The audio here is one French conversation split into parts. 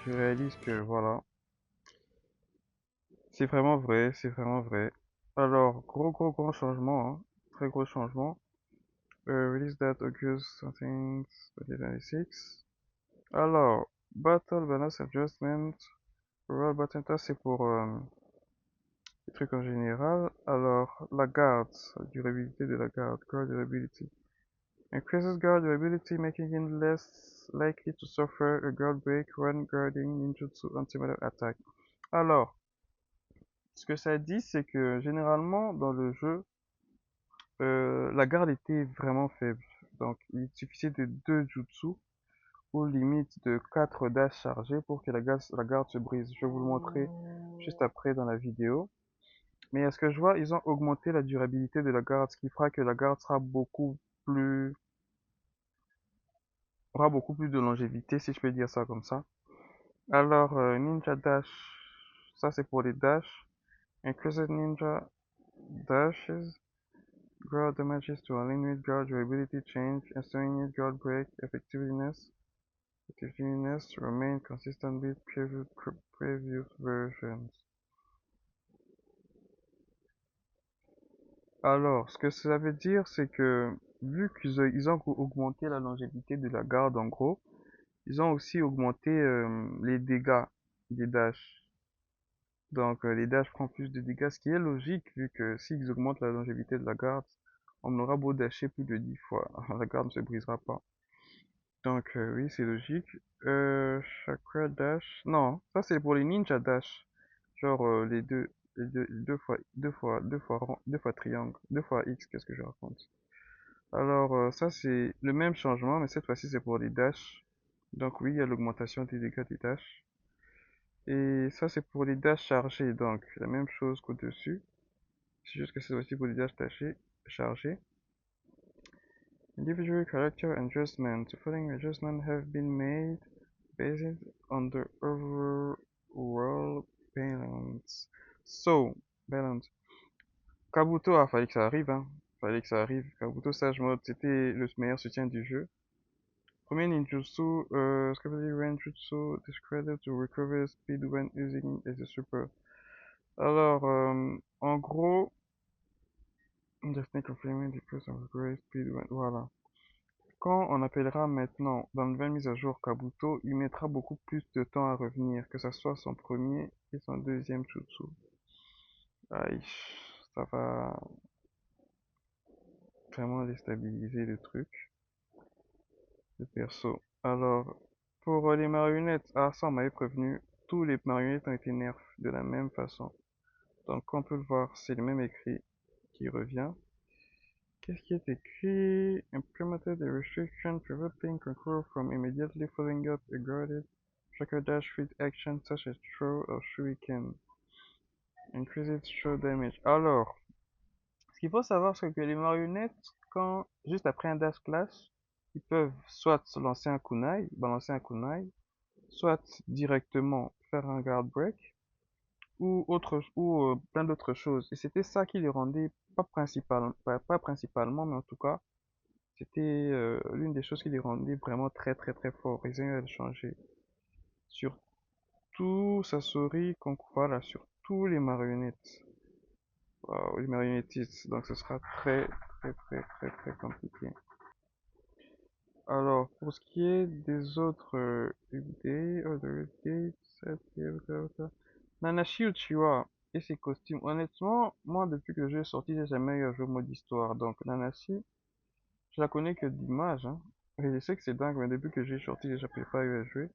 je réalise que voilà, c'est vraiment vrai, c'est vraiment vrai. Alors, gros changement, hein, très gros changement. Release date August something 2026. Alors, Battle Balance Adjustment, Roll Button, ça c'est pour les trucs en général. Alors, la garde, la durabilité de la garde, guard durability. Increases guard durability, making it less likely to suffer a guard break when guarding ninjutsu anti-melee attack. Alors, ce que ça dit, c'est que généralement dans le jeu, la garde était vraiment faible. Donc, il suffisait de 2 jutsu ou limite de 4 dash chargés pour que la garde se brise. Je vais vous le montrer juste après dans la vidéo. Mais à ce que je vois, ils ont augmenté la durabilité de la garde, ce qui fera que la garde plus, aura beaucoup plus de longévité, si je peux dire ça comme ça. Alors, Ninja Dash, ça c'est pour les dash. Increased Ninja Dashes, grow damages to align with guard durability change, estimated guard break effectiveness remain consistent with previous versions. Alors, ce que ça veut dire, c'est que vu qu'ils ont augmenté la longévité de la garde en gros, ils ont aussi augmenté les dégâts des dash. Donc les dash prennent plus de dégâts, ce qui est logique vu que s'ils augmentent la longévité de la garde, on aura beau dasher plus de 10 fois, la garde ne se brisera pas. Donc oui, c'est logique. Chakra dash, non, ça c'est pour les ninja dash. Genre deux fois triangle, deux fois X, qu'est-ce que je raconte? Alors ça c'est le même changement, mais cette fois-ci c'est pour les dash. Donc oui, il y a l'augmentation des dégâts des dash. Et ça, c'est pour les dash chargés, donc la même chose qu'au-dessus. C'est juste que c'est aussi pour les dash chargés. Individual character adjustment. The following adjustments have been made based on the overall balance. So, balance. Kabuto, ah, fallait que ça arrive, hein. Fallait que ça arrive. Kabuto Sage Mode, c'était le meilleur soutien du jeu. Premier ninjutsu, Scapulae Renjutsu, discredit to recover speed when using as a super. Alors, en gros, Destiny Confirming Decrease of Grace Speed, voilà. Quand on appellera maintenant dans la nouvelle mise à jour Kabuto, il mettra beaucoup plus de temps à revenir, que ce soit son premier et son deuxième jutsu. Aïe, ça va vraiment déstabiliser le truc, le perso. Alors, pour les marionnettes, ah ça on m'avait prévenu, tous les marionnettes ont été nerfs de la même façon. Donc, comme on peut le voir, c'est le même écrit qui revient. Qu'est-ce qui est écrit? Implemented a restriction preventing Conqueror from immediately following up a guarded tracker dash with action such as throw or shuriken. Increases throw damage. Alors, ce qu'il faut savoir, c'est que les marionnettes, juste après un dash clash, ils peuvent soit se lancer un kunai, balancer un kunai, soit directement faire un guard break, ou plein d'autres choses. Et c'était ça qui les rendait pas principalement, mais en tout cas, c'était l'une des choses qui les rendait vraiment très forts. Ils ont changé. Surtout Sasori, voilà, sur tous les marionnettes. Wow, les marionnettistes. Donc ce sera très compliqué. Alors, pour ce qui est des autres idées, other updates, Nanashi Uchiwa et ses costumes. Honnêtement, moi, depuis que le jeu est sorti, j'ai jamais eu à jouer au mode histoire. Donc, Nanashi, je la connais que d'image, hein. Et je sais que c'est dingue, mais depuis que j'ai sorti, j'ai jamais pas eu à jouer.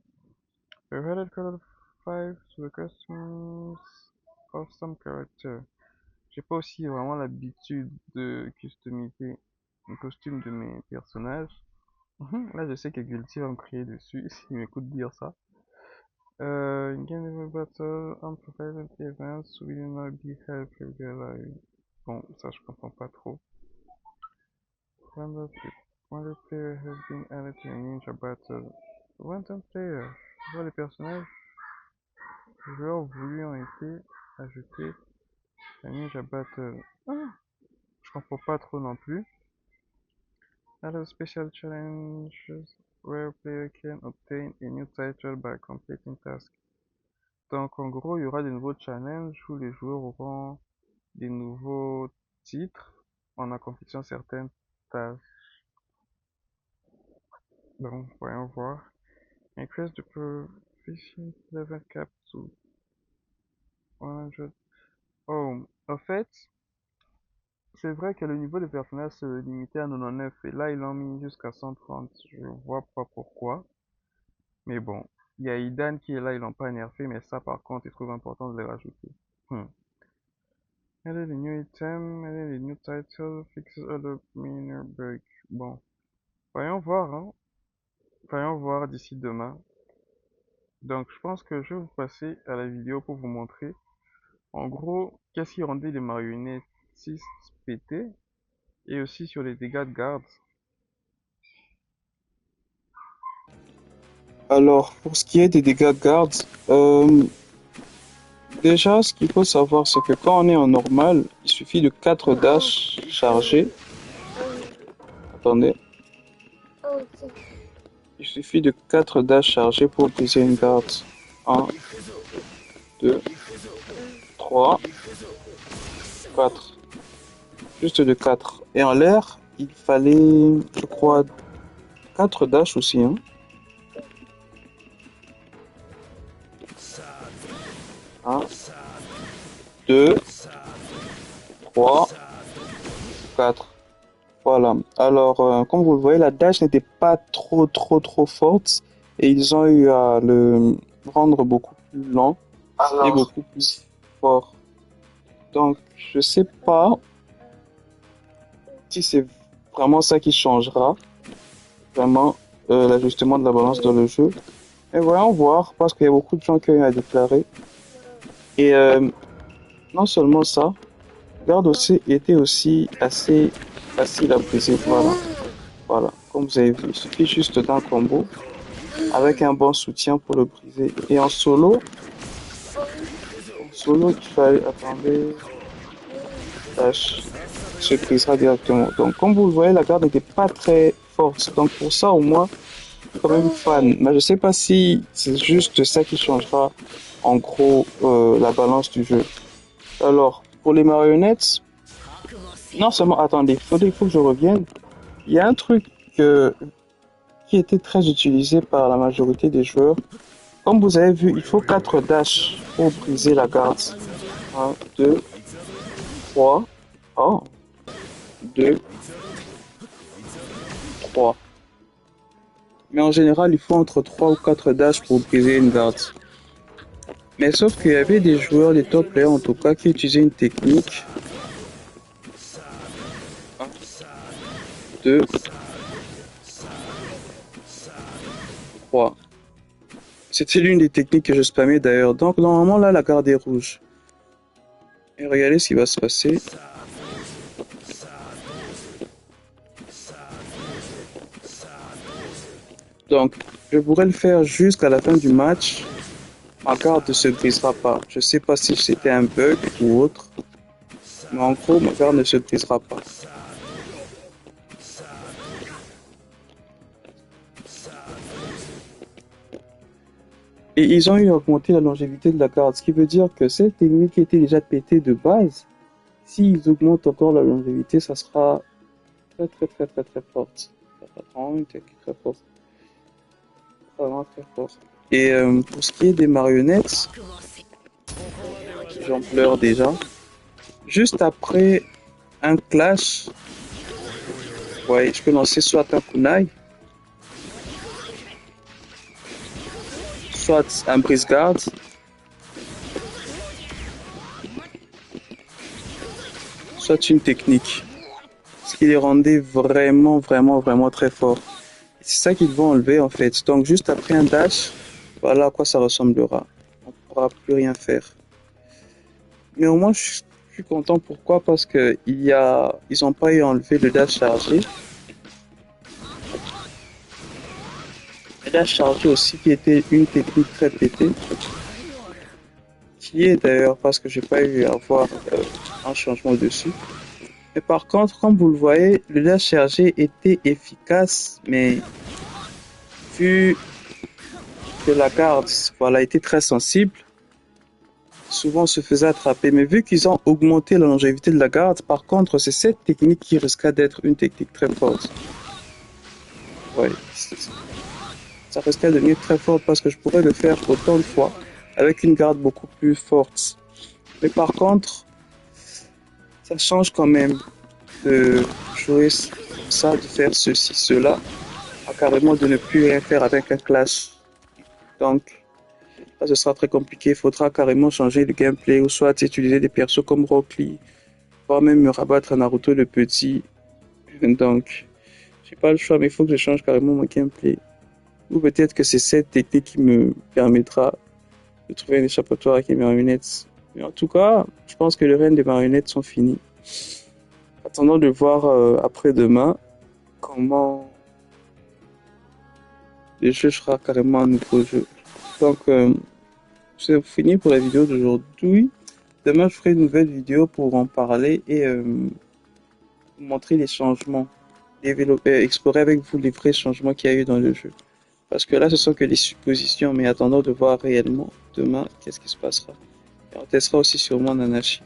Revealed Color 5 to the costumes of some character. J'ai pas aussi vraiment l'habitude de customiser les costumes de mes personnages. Là, je sais que Guilty va me crier dessus s'il m'écoute dire ça. In game level battle, unprofessional events will not be held regularly. Bon, ça je comprends pas trop. When the player has been added to a ninja battle. Random player. Je vois les personnages joueurs voulus ont été ajoutés à Ninja Battle. Ah, je comprends pas trop non plus. Allow special challenges where player can obtain a new title by completing tasks. Donc en gros, il y aura des nouveaux challenges où les joueurs auront des nouveaux titres en accomplissant certaines tâches. Donc voyons voir. Increase the proficiency level cap to 100. Oh, en fait, c'est vrai que le niveau de personnage se limitait à 99 et là ils l'ont mis jusqu'à 130. Je vois pas pourquoi. Mais bon, il y a Idan qui est là, ils l'ont pas nerfé, mais ça par contre, ils trouvent important de le rajouter. Hmm. Added a new item, added a new title, fixes other minor bugs. Bon, voyons voir, hein. Voyons voir d'ici demain. Donc je pense que je vais vous passer à la vidéo pour vous montrer. En gros, qu'est-ce qui rendait les marionnettes 6 pétées et aussi sur les dégâts de garde. Alors, pour ce qui est des dégâts de garde, déjà, ce qu'il faut savoir, c'est que quand on est en normal, il suffit de 4 dash chargés. Attendez. Il suffit de 4 dash chargés pour briser une garde. 1, 2, 3, 4. Juste de 4. Et en l'air, il fallait, je crois, 4 dash aussi. Hein. 1, 2, 3, 4. Voilà. Alors, comme vous le voyez, la dash n'était pas trop forte et ils ont eu à le rendre beaucoup plus lent et beaucoup plus fort. Donc, je sais pas si c'est vraiment ça qui changera vraiment l'ajustement de la balance dans le jeu. Mais voyons voir parce qu'il y a beaucoup de gens qui ont eu à déclarer. Et non seulement ça, garde aussi était aussi assez facile à briser. Voilà. Comme vous avez vu, il suffit juste d'un combo avec un bon soutien pour le briser. Et en solo, il fallait attendre, dash, se brisera directement. Donc, comme vous le voyez, la garde n'était pas très forte. Donc, pour ça, au moins, je suis quand même fan. Mais je sais pas si c'est juste ça qui changera, en gros, la balance du jeu. Alors, pour les marionnettes, non seulement, attendez, il faut que je revienne. Il y a un truc qui était très utilisé par la majorité des joueurs. Comme vous avez vu, il faut 4 dash pour briser la garde. 1, 2, 3. Oh, 2, 3. Mais en général, il faut entre 3 ou 4 dash pour briser une garde. Mais sauf qu'il y avait des joueurs, des top players en tout cas, qui utilisaient une technique. 1, 2, 3. C'était l'une des techniques que je spammais d'ailleurs. Donc normalement là, la garde est rouge. Et regardez ce qui va se passer. Donc, je pourrais le faire jusqu'à la fin du match. Ma garde ne se brisera pas. Je sais pas si c'était un bug ou autre. Mais en gros, ma garde ne se brisera pas. Et ils ont eu augmenté la longévité de la garde. Ce qui veut dire que cette technique qui était déjà pétée de base, s'ils augmentent encore la longévité, ça sera très forte. Ça sera vraiment une technique très forte. Vraiment très forte. Et pour ce qui est des marionnettes, j'en pleure déjà. Juste après un clash, ouais, je peux lancer soit un kunai, soit un brise-garde, soit une technique. Ce qui les rendait vraiment très forts. C'est ça qu'ils vont enlever en fait. Donc juste après un dash, voilà à quoi ça ressemblera. On ne pourra plus rien faire. Mais au moins je suis content. Pourquoi? Parce que ils n'ont pas eu à enlever le dash chargé. Le dash chargé aussi qui était une technique très pétée. Qui est d'ailleurs parce que j'ai pas eu à avoir un changement dessus. Mais par contre, comme vous le voyez, le dash chargé était efficace, mais vu que la garde, voilà, était très sensible, souvent se faisait attraper. Mais vu qu'ils ont augmenté la longévité de la garde, par contre, c'est cette technique qui risquait d'être une technique très forte. Ouais, ça risquait de devenir très forte parce que je pourrais le faire autant de fois avec une garde beaucoup plus forte. Mais par contre, ça change quand même de jouer ça, de faire ceci, cela, à carrément de ne plus rien faire avec un clash. Donc, là, ce sera très compliqué. Il faudra carrément changer de gameplay ou soit utiliser des persos comme Rock Lee, voire même me rabattre à Naruto le petit. Donc, j'ai pas le choix, mais il faut que je change carrément mon gameplay. Ou peut-être que c'est cette technique qui me permettra de trouver un échappatoire avec les marionnettes. Mais en tout cas, je pense que les règnes des marionnettes sont finis. Attendons de voir après-demain comment le jeu sera carrément un nouveau jeu. Donc, c'est fini pour la vidéo d'aujourd'hui. Demain, je ferai une nouvelle vidéo pour en parler et vous montrer les changements, explorer avec vous les vrais changements qu'il y a eu dans le jeu. Parce que là, ce sont que des suppositions, mais attendons de voir réellement demain qu'est-ce qui se passera. Et on testera aussi sûrement Nanashi.